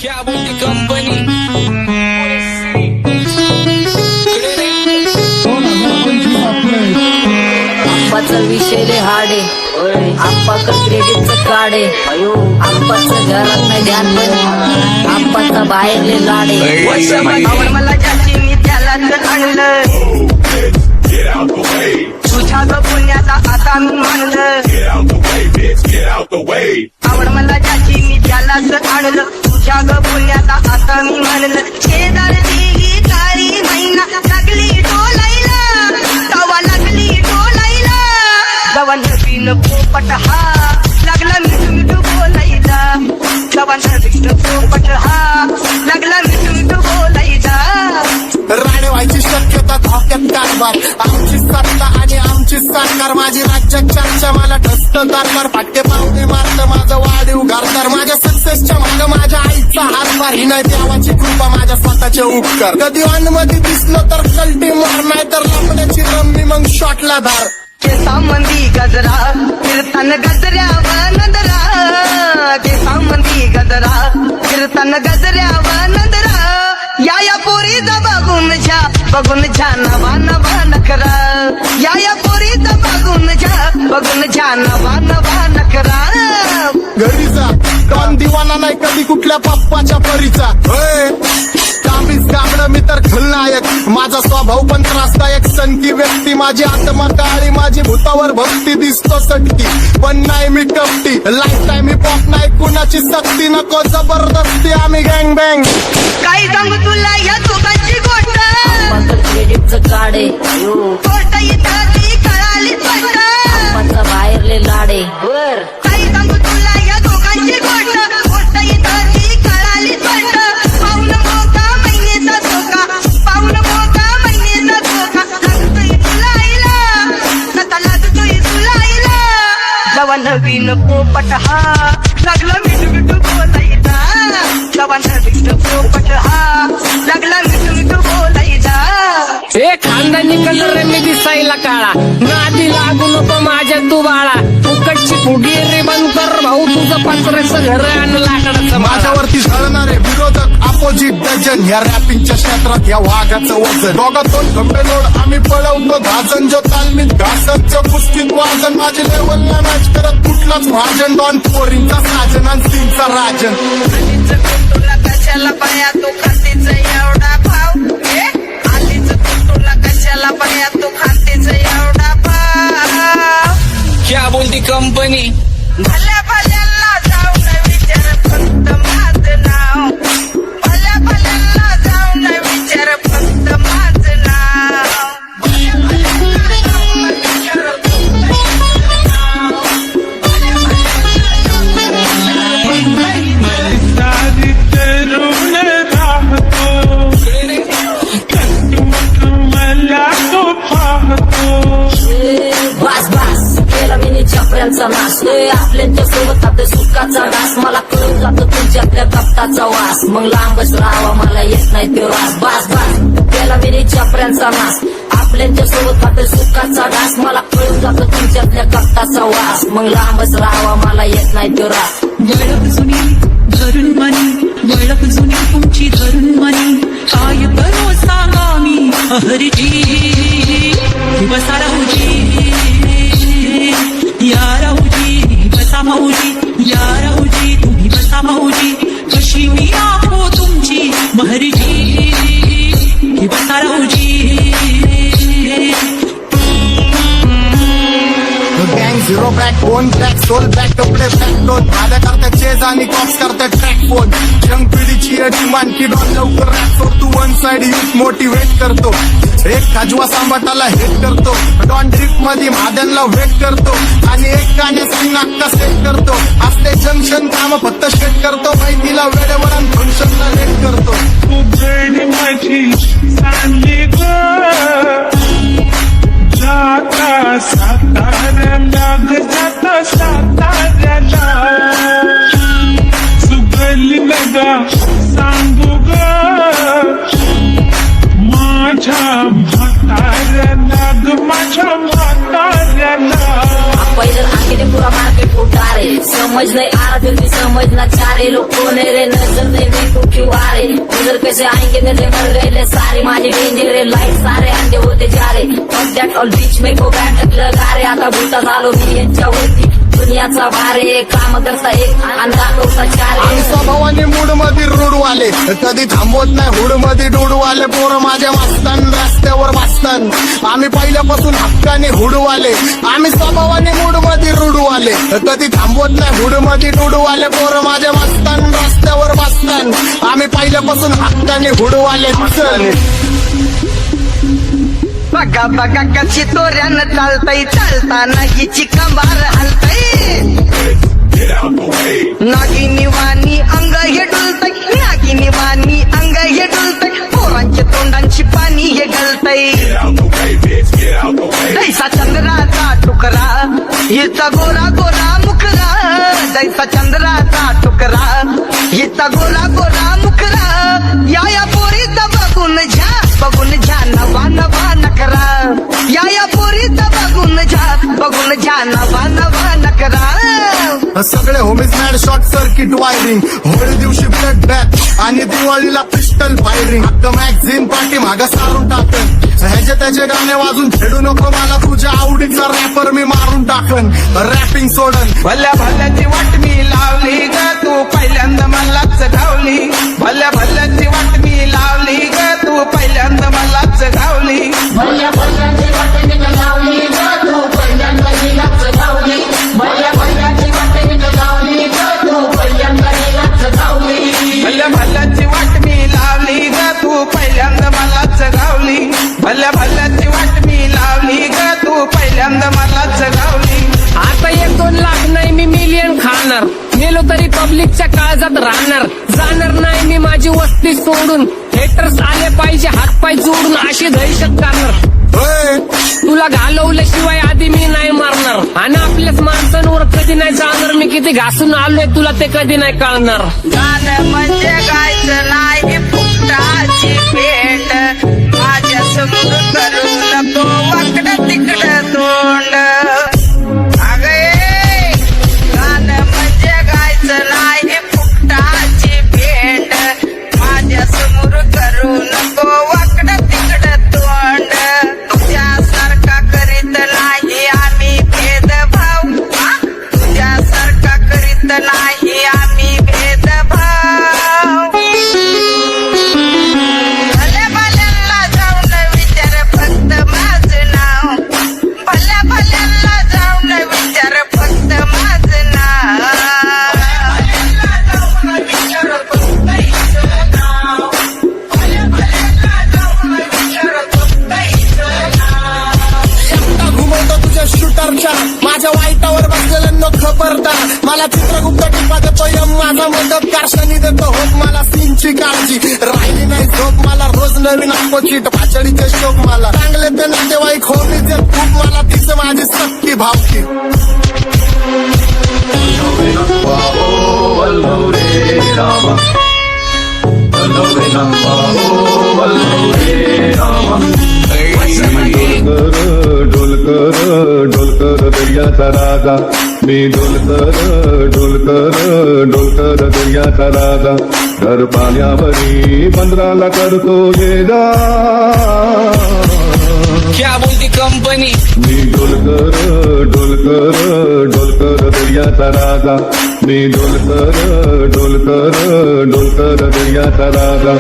क्या बोलती कंपनी आप्पाचा विषय रे हाडे आप्पाकडे क्रेडिटचं काढे आप्पाचं घरात नाही ध्यान पण आप्पाचा बाहेरले लाडे आवड मला ज्याची मी त्याला तर आणलं तुझ्या ग पुण्याचा आता मी म्हणलं आवड मला ज्याची मी त्याला तर आणलं तुझ्या ग पुण्याचा आता मी म्हणलं शेजार दिली काळी महिना लागली डोलायला तवा लागली डोलायला जवा नवीन पोपट हा लागला मिठू मिठू बोलायला जवा नवीन पोपट हा लागला मिठू मिठू बोलायला राणे व्हायची शक्यता धोक्यात कारभार आमची सत्ता आणि आमची सरकार माझी राज्यात चर्चा मला ठसत कारभार फाटके पावणे मारत माझं वाढीव घरदार माझ्या सक्सेसच्या माग माझ्या आईचा हातभार ही नाही देवाची कृपा माझ्या स्वतःचे उपकार कधी मध्ये दिसलो तर कल्टी मार नाही तर लपण्याची रम्मी मग शॉटला धार केसामंदी गजरा कीर्तन गजऱ्यावर नंदरा केसामंदी गजरा कीर्तन गजऱ्यावर नंदरा या पोरीचा बघून झा नवा नवा नखरा या पोरीचा बघून झा नवा नवा नखरा घरी जा डॉन दिवाना नाही कधी कुठल्या पप्पाच्या परीचा कामीच गाबडं मी तर खलनायक माझा स्वभाव पण त्रासदायक सनकी व्यक्ती माझी आत्मा काळी माझी भूतावर भक्ती दिसतो सटकी पण नाही मी कपटी लाईफ टाईम मी पॉप नाही कुणाची सक्ती नको जबरदस्ती आम्ही गँग बँग काय सांगू तुला या दोघांची गोष्ट आप्पाकडे क्रेडिटचं काढे गोष्ट इथं ती कळाली स्पष्ट आप्पाचा बाहेरले लाडे काय सांगू तुला या दोघांची गोष्ट इथं ती कळाली स्पष्ट पाऊन मोठा महिन्याचा धोका पाऊन मोठा महिन्याचा धोका लागतोय तुला आईला नका लागतोय तुला आईला जवा नवीन पोपट हा लागला मिठू मिठू बोलायचा जवा नवीन पोपट हा लागला मिठू मिठू बोलायचा ए खानदानी कलर रे मी दिसायला काळा नादी लागू नको माझ्या तू बाळा फुकटची फुगी रे बंद कर भाऊ तुझं पत्र्याचं घर आणि लाकडाचं माझ्यावरती झळणारे विरोधक अपोजिट डजन या रॅपिंगच्या क्षेत्रात या वाघाचं वजन दोघातून खंबे लोड आम्ही पळवतो धाजन जो तालमीत घासतच्या कुस्तीत वाजन माझी लेवल ना मॅच करत कुठलाच भाजन डॉन पोरींचा साजन आणि सिंगचा राजन तुला कशाला पाया तू खातीच एवढा भाव आलीच तुला कशाला पाया तू खातीच एवढा भाव क्या बोलती कंपनी भल्या भल्यांना जाऊ न विचार फक्त माझं नाव भल्या भल्यांना जाऊ न विचार फक्त माझं नाव सारी तरुण राहतो मला तो पाहतो बास बास केला मी चपऱ्यांचा नाश आपल्यांच्या सोबत आपल्या सुखाचा डास मला कळून जातो तुमच्यातल्या कपटाचा वास मग लांबच राहावा मला येत नाही तो रास बास बास केला मी चपऱ्यांचा नाश आपल्यांच्या सोबत आपल्या सुखाचा डास मला कळून जातो तुमच्यातल्या कपटाचा वास मग लांबच राहावा मला येत नाही तो रास वळख जुनी धरून मनी वळख जुनी तुमची धरून मनी काय करो सांगा मी हरजी बसा राहूजी या राहूजी बसा माऊजी या राहूजी तुम्ही बसा माऊजी कशी मी आहो तुमची महरजी बसा राहूजी गँग zero back one black soul back कपडे बॅक दोन भाड्या करतात चेज आणि कॉप्स करतात ट्रॅक फोन यंग पिढीची डिमांड की डॉन लवकर रॅप सोडतो वन साइड यूथ मोटिवेट करतो एक खाजवा सांबाटाला हेट करतो डॉन ट्रिप मध्ये महाद्यांना वेट करतो आणि एक गाण्यासाठी नाक्का सेट करतो असले जंक्शन काम फक्त शेट करतो माहितीला वेळेवर आणि फंक्शनला लेट करतो उघड माझी चांगली ग जाता साताऱ्याला ग जाता साताऱ्याला सुगली लगा सांगू ग माझ्या म्हाताऱ्याला ग माझ्या म्हाताऱ्याला पहिलं आखिरी पुरा मार्केट उतारे समज नाही आ जल्दी समझना चारे लोग कोने रे नजर नहीं देखो इधर कैसे आएंगे मेरे मर गए सारे माझे डेंजर लाईट सारे अंडे होते जा रे कॉन्टॅक्ट ऑल बीच में को बॅट लगा रे आता भूता झालो मी यांच्यावरती दुनियाचा भारे काम करता एक आणि दाखवता चार आम्ही स्वभावाने मूड मध्ये रूडवाले कधी थांबवत नाही हुड मध्ये डुडवाले पोरं माझ्या वाचतान रस्त्यावर वाचतान आम्ही पहिल्यापासून हक्काने हुडवाले आम्ही स्वभावाने मूड मध्ये रूडवाले कधी थांबवत नाही हुड मध्ये डुडवाले पोरं माझ्या वाचतान रस्त्यावर वाचतान आम्ही पहिल्यापासून हक्काने हुडवाले बघा बघा कशी तोऱ्यानं चालतय चालताना हिची कंबार हलतय नागिनी वाणी अंग हे डुलतय नागिनी वाणी अंग हे डुलतय पोरांच्या तोंडांची पाणी हे गलतय जैसा चंद्राचा टुकरा हिचा गोरा गोरा मुखरा जैसा चंद्राचा टुकरा हिचा गोरा गोरा मुखरा या पोरीचा बघून झा नवा नवा नकरा या पोरीचा बघून झा नवा नवा नकरा सगळे homies mad short circuit wiring Holi दिवशी ब्लड बॅथ आणि दिवाळीला पिस्टल फायरिंग हक्क मॅगझिन पाठी मागं सारून टाकन ह्याचे त्याचे गाणे वाजून खेळू नको मला तुझ्या आवडीचा रॅपर मी मारून टाकन रॅपिंग सोडन भल्या भल्याची वाट मी लावली ग तू पहिल्यांदा मलाच घावली भल्या भल्याची वाट मी लावली ग तू पहिल्यांदा मलाच घावली भल्या भल्याची वाट मी लावली ग तू पहिल्यांदा हिलाच गावली भल्या भल्याची वाट मी लावली ग तू पहिल्यांदा हिलाच गावली भल्या भल्याची वाट मी लावली ग तू पहिल्यांदा मलाच घावली भल्या भल्याची वाट मी लावली ग तू पहिल्यांदा मलाच घावली आता 1-2 लाख नाही मी मिलियन खाणार गेलो तरी पब्लिकच्या काळजात राहणार जाणार नाही मी माझी वस्ती सोडून हेटर्स आले पाहिजे हातपाय जोडून अशी दहशत करणार होय तुला घालवल्याशिवाय आधी मी नाही मारणार आणि आपल्याच माणसांवर कधी नाही चालणार मी किती घासून आलोय तुला ते कधी नाही कळणार गाणं म्हणजे गायचं नाही फुकटाची भेट माझ्या समोर करू नको वाकडं तिकडं तोंड गाणं म्हणजे गायचं नाही फुकटाची भेट माझ्या समोर करू नको वाकडं तिकडं तोंड तुझ्यासारखा करीत नाही आम्ही भेदभाव तुझ्यासारखा करीत नाही आम्ही भेदभाव भल्या भल्यांना जाऊन विचार फक्त माझं नाव भल्या भल्यांना जाऊन विचार फक्त माझं नाव घुमवतो तुझ्या शूटरच्या माझ्या वाईटावर बसलेल्यांना खबरदार मला चित्रगुप्त टिपा देतो यम माझा मदतगार शनी देतो होप मला सीनची काळजी राहिली नाही झोप मला रोज नवीन अपोजिट भाचडीचे शोक मला चांगले ते नातेवाईक होमीचे खूप मला तिचं माझी सक्ती भावकी ढोलकर दर्याचा राजा मी ढोलकर दर्याचा राजा घर पाण्यावरी बंदराला करतो ये जा क्या बोलती कंपनी मी ढोलकर दर्याचा राजा मी ढोलकर दर्याचा राजा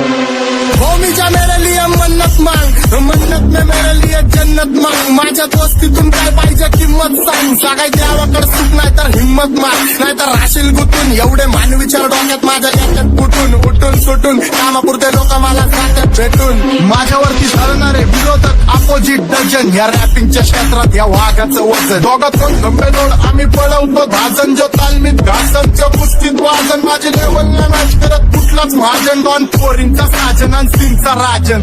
होमीच्या मेरे लिए मन्नत मांग मन्नत में मेरे लिए जन्नत मांग माझ्या दोस्तीतून काय पाहिजे किंमत सांग सगळ्या देवाकडे सुख नाही तर हिंमत माग नाही तर राशील गुतून एवढे मानविचार डोक्यात माझ्या याच्यात फुटून उठून सुटून कामापुरते लोक मला जातात भेटून माझ्यावरती ठरणारे विरोधक अपोजिट डझन या रॅपिंगच्या क्षेत्रात या वाघाचं वजन दोघात कोण गंभेदोड आम्ही पळवतो भाजन जो तालमीत घासनच्या कुस्तीत वाजन माझे लेवल नाही मॅच करत कुठलाच महाजन डॉन पोरींचा साजन आणि सिंगचा राजन